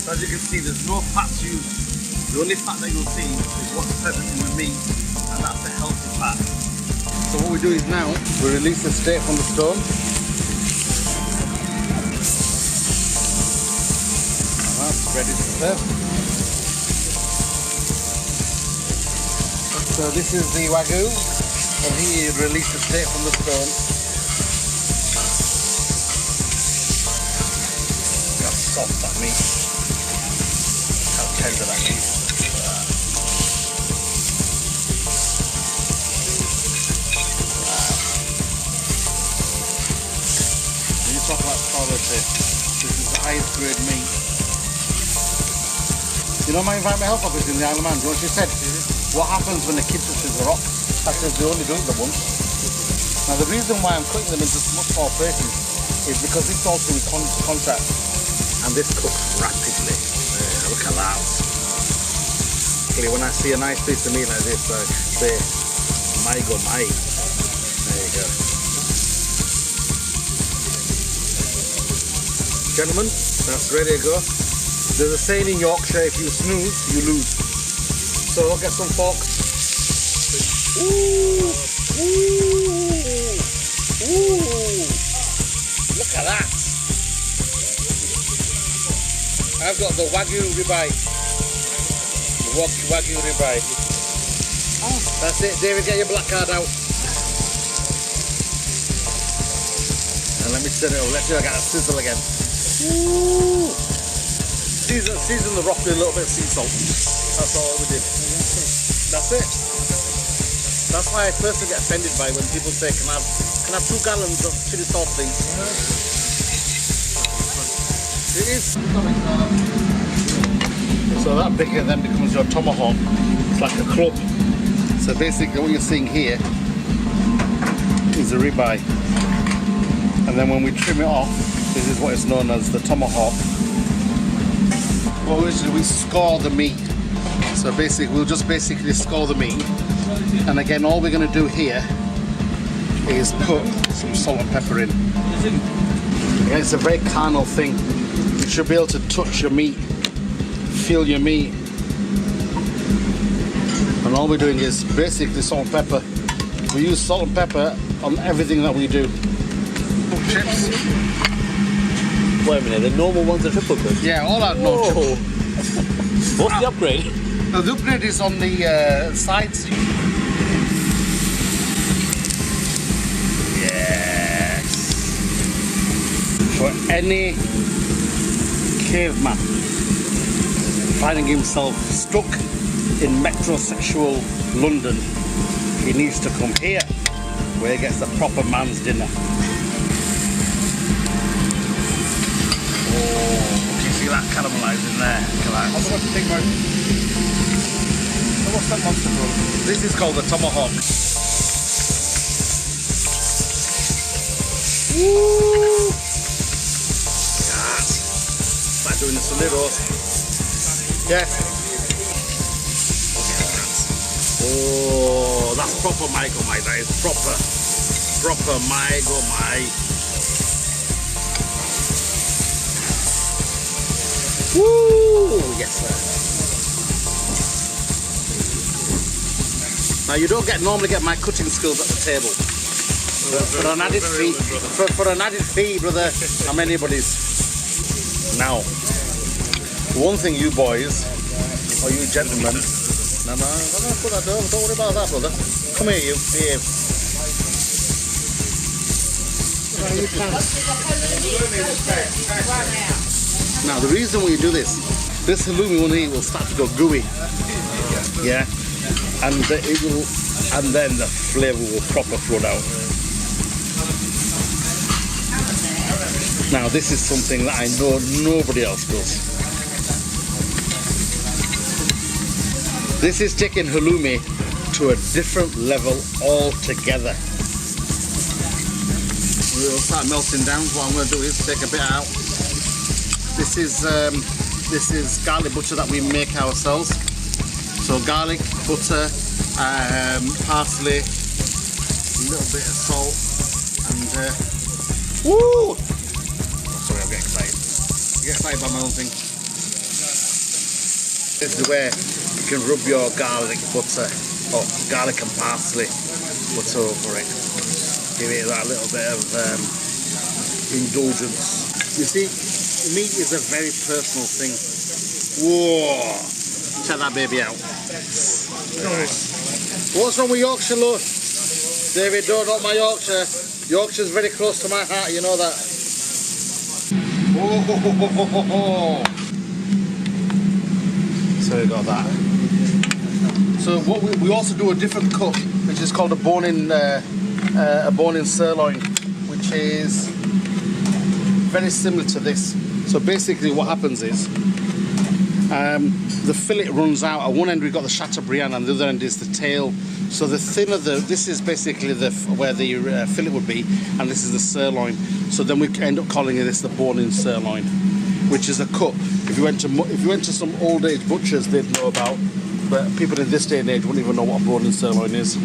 So as you can see, there's no fats used. The only fat that you'll see is what's present in the meat, and that's the healthy fat. So what we do is now, we release the steak from the stone. And that's ready to serve. So this is the Wagyu, and here you release the steak from the stone. Look how soft that meat. How tender that meat is. When you talk about quality, this is the highest grade meat. You know my environmental health officer in the Isle of Man, you know what she said? What happens when the kid touches the rock? I said they only do it the once. Now the reason why I'm cutting them into much more places is because it's also with contract, and this cooks rapidly. Look at that. When I see a nice piece of meat like this, I say, my go my. There you go. Gentlemen, that's ready to go. There's a saying in Yorkshire, if you snooze, you lose. So get some fork. Ooh, ooh, ooh. Look at that. I've got the Wagyu ribeye. The Wagyu ribeye. Oh. That's it, David, get your black card out. And let me turn it over, let's see if I got a sizzle again. Ooh. Season the rock with a little bit of sea salt. That's all we did. That's it. That's why I personally get offended by when people say, can I have 2 gallons of chili sauce, please? It is. So that bigger then becomes your tomahawk. It's like a club. So basically what you're seeing here is the ribeye. And then when we trim it off, this is what is known as the tomahawk. Well, we score the meat. So basically, we'll just score the meat. And again, all we're going to do here is put some salt and pepper in. Again, it's a very carnal thing. You should be able to touch your meat, feel your meat. And all we're doing is basically salt and pepper. We use salt and pepper on everything that we do. Chips. Wait a minute, the normal ones are triple cooked? Yeah, all that no triple. What's the upgrade? No, the upgrade is on the sides. Yes. For any caveman finding himself stuck in metrosexual London, he needs to come here where he gets the proper man's dinner. That caramelizing there. I'm going to take my... What's that monster called? This is called the tomahawk. Woo! Yes. It's like doing the solitos. Yes. Look at that. Oh, that's proper my go my. That is proper. Proper my go my. Woo! Yes, sir. Now you don't normally get my cutting skills at the table. For an added fee, for an added fee, brother, I'm anybody's. Now, one thing, you boys, or you gentlemen, no, I'm gonna put that down. Don't worry about that, brother. Come here, you. Behave. Now the reason we do this halloumi one here will start to go gooey, yeah, and it will, and then the flavour will proper flood out. Now this is something that I know nobody else does. This is taking halloumi to a different level altogether. We'll start melting down. What I'm going to do is take a bit out. This is garlic butter that we make ourselves. So garlic, butter, parsley, a little bit of salt, and woo! Oh, sorry, I'm getting excited. I get excited by my own thing. This is where you can rub your garlic butter, or garlic and parsley butter over it. Give it that little bit of indulgence. You see, meat is a very personal thing. Whoa! Check that baby out. Nice. What's wrong with Yorkshire, love? David, not my Yorkshire. Yorkshire's very close to my heart, you know that. Oh. So we got that. So what we also do a different cut, which is called a bone-in sirloin, which is very similar to this. So basically, what happens is the fillet runs out. At one end we've got the Chateaubriand, and the other end is the tail. So the thinner this is basically where the fillet would be, and this is the sirloin. So then we end up calling this the bone-in sirloin, which is a cut. If you went to some old age butchers, they'd know about, but people in this day and age wouldn't even know what a bone-in sirloin is.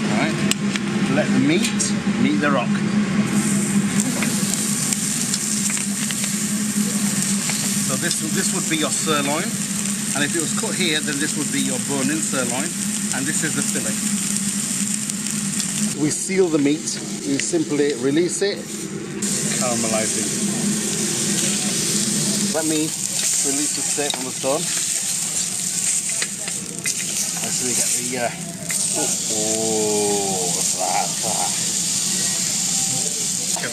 All right, let the meet the rock. So this would be your sirloin, and if it was cut here, then this would be your bone-in sirloin, and this is the fillet. We seal the meat. We simply release it, caramelizing. Let me release the steak from the stone. Let's see, get the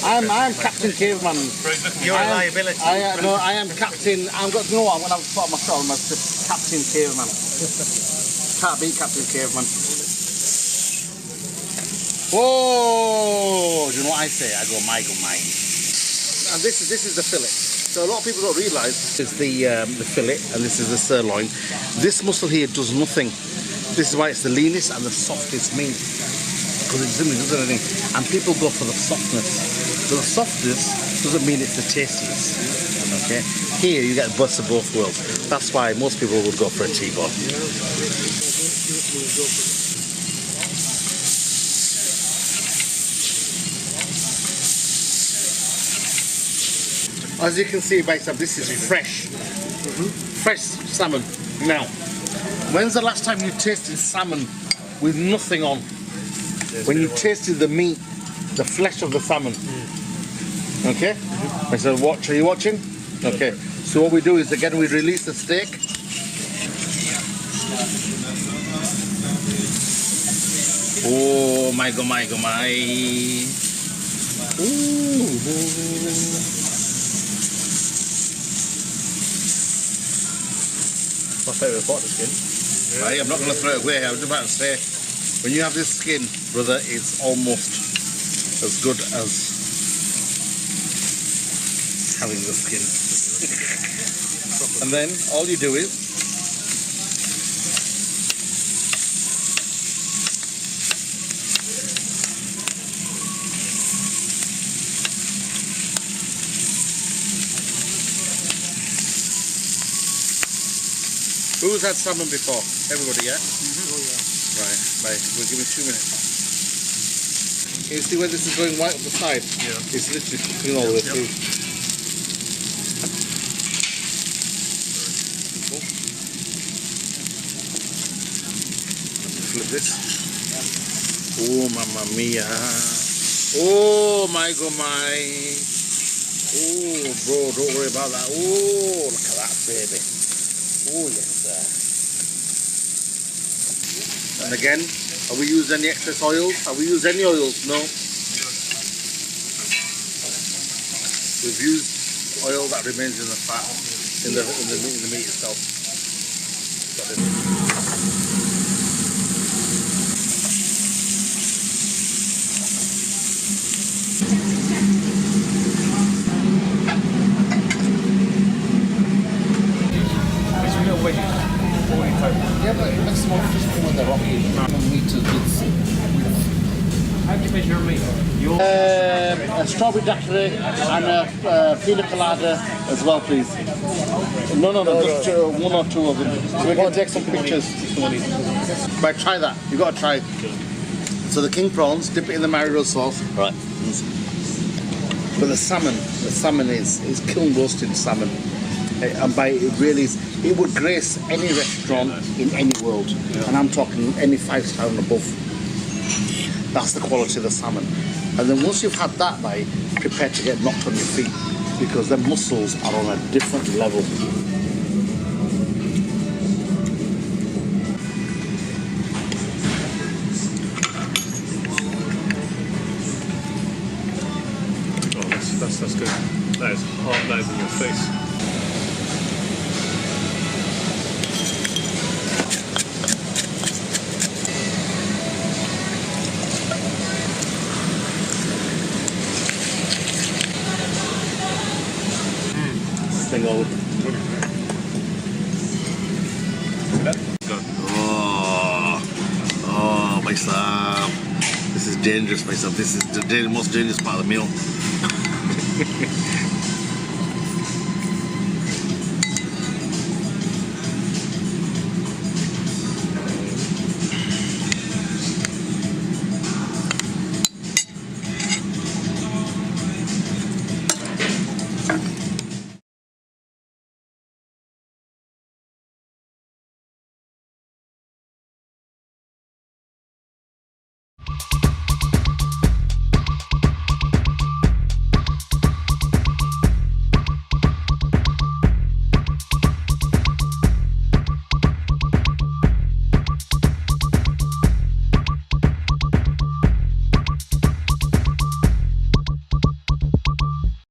I'm Captain Caveman. You're a liability. I am Captain. I'm got. You know what? I'm gonna put myself as Captain Caveman. Can't beat Captain Caveman. Whoa! Do you know what I say? I go my. And this is the fillet. So a lot of people don't realise it's the fillet, and this is the sirloin. This muscle here does nothing. This is why it's the leanest and the softest meat, because it simply doesn't do anything. And people go for the softness. So the softness doesn't mean it's the tastiest. Okay. Here you get the best of both worlds. That's why most people would go for a T-bone. As you can see, this is fresh. Fresh salmon. Now, when's the last time you tasted salmon with nothing on? When you tasted the meat, the flesh of the salmon. Okay? I said, watch. Are you watching? Okay. So what we do is, again, we release the steak. Oh my god, Ooh. My favourite part of the skin. Right, I'm not going to throw it away. I was about to say, when you have this skin, brother, it's almost as good as having the skin. And then all you do is who's had salmon before? Everybody, yeah? Oh, yeah. Right, we'll give it 2 minutes. Can you see where this is going white up the side? Yeah. It's literally cooking all the way through. Flip this. Oh, mamma mia. Oh, my god, my. Oh, bro, don't worry about that. Oh, look at that, baby. Oh, yes, sir. And again, have we used any excess oils? Have we used any oils? No. We've used oil that remains in the fat, in the meat itself. Yeah, but it makes more interesting when they're RockIT meat to How do you measure your meat? a strawberry daiquiri and a pina colada as well, please. No, just one or two of them. So we can take some pictures. But try that. You've got to try. So the king prawns, dip it in the marinara sauce. Right. But the salmon is kiln roasted salmon. And by it really is, it would grace any restaurant in any world. And I'm talking any 5-star and above. That's the quality of the salmon. And then once you've had that, mate, prepare to get knocked on your feet, because the mussels are on a different level. Oh, that's good. That is hot. That is in your face. Thing over. Oh, my son. This is dangerous, my son. This is the most dangerous part of the meal.